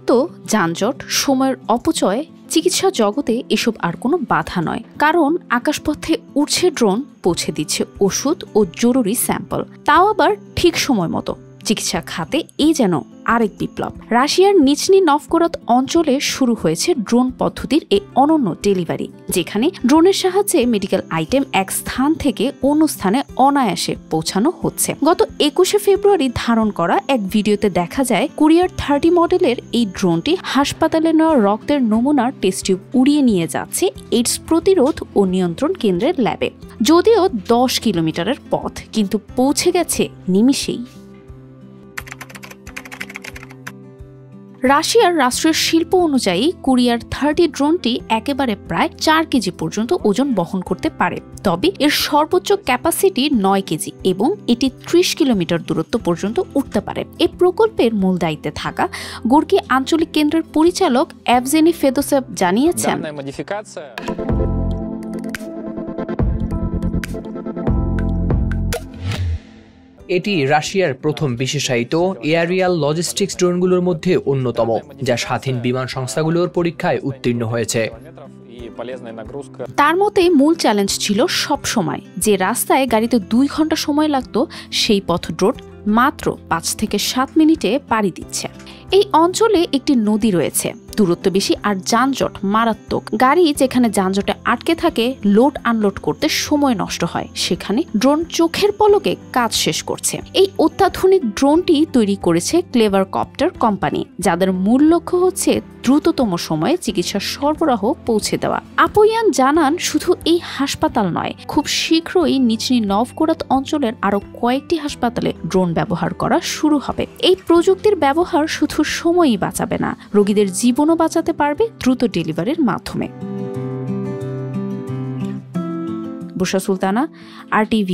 দূরত্ব, যানজট, সময়ের অপচয়, চিকিৎসা জগতে এসব আর কোনো বাধা নয়, কারণ আকাশপথে উড়ছে ড্রোন, পৌঁছে দিচ্ছে ওষুধ ও জরুরি স্যাম্পল, তাও আবার ঠিক সময় মতো। চিকিৎসা খাতে এই যেন আরেক বিপ্লব। রাশিয়ার নিচনি নভগোরদ অঞ্চলে শুরু হয়েছে ড্রোন পদ্ধতির এই অনন্য ডেলিভারি, যেখানে ড্রোনের সাহায্যে মেডিকেল আইটেম এক স্থান থেকে অন্য স্থানে অনায়াসে পৌঁছানো হচ্ছে। গত 21শে ফেব্রুয়ারি ধারণ করা এক ভিডিওতে দেখা যায় কুরিয়ার 30 মডেলের এই ড্রোনটি হাসপাতালে নেওয়া রক্তের নমুনার টেস্ট টিউব উড়িয়ে নিয়ে যাচ্ছে এইডস প্রতিরোধ ও নিয়ন্ত্রণ কেন্দ্রের ল্যাবে। যদিও 10 কিলোমিটারের পথ, কিন্তু পৌঁছে গেছে নিমিষেই। রাশিয়ার রাষ্ট্রীয় শিল্প অনুযায়ী কুরিয়ার 30 ড্রোনটি একেবারে প্রায় 4 কেজি পর্যন্ত ওজন বহন করতে পারে, তবে এর সর্বোচ্চ ক্যাপাসিটি 9 কেজি এবং এটি 30 কিলোমিটার দূরত্ব পর্যন্ত উঠতে পারে। এই প্রকল্পের মূল দায়িত্বে থাকা গোর্কি আঞ্চলিক কেন্দ্রের পরিচালক এভজেনি ফেদোসেভ জানিয়েছেন, এটি রাশিয়ার প্রথম বিশেষায়িত এয়ারিয়াল লজিস্টিক্স ড্রোনগুলোর মধ্যে অন্যতম, যা স্বাধীন বিমান সংস্থাগুলোর পরীক্ষায় উত্তীর্ণ হয়েছে। তার মতে মূল চ্যালেঞ্জ ছিল সব সময় যে রাস্তায় গাড়িতে 2 ঘন্টা সময় লাগতো, সেই পথ ড্রোন মাত্র 5 থেকে 7 মিনিটে পাড়ি দিচ্ছে। এই অঞ্চলে একটি নদী রয়েছে, দূরত্ব বেশি আর যানজট মারাত্মক। গাড়ি যেখানে যানজটে আটকে থাকে, লোড আনলোড করতে সময় নষ্ট হয়, সেখানে ড্রোন চোখের পলকে কাজ শেষ করছে। এই অত্যাধুনিক ড্রোনটি তৈরি করেছে ক্লেভার কপ্টার কোম্পানি, যাদের মূল লক্ষ্য হচ্ছে দ্রুততম সময়ে চিকিৎসা সরবরাহ পৌঁছে দেওয়া। আপোয়ান জানান, শুধু এই হাসপাতাল নয়, খুব শীঘ্রই নিচনি নভগোরদ অঞ্চলের আরো কয়েকটি হাসপাতালে ড্রোন ব্যবহার করা শুরু হবে। এই প্রযুক্তির ব্যবহার শুধু সময়ই বাঁচাবে না, রোগীদের জীবনও বাঁচাতে পারবে দ্রুত ডেলিভারির মাধ্যমে। বুশরা সুলতানা, RTV।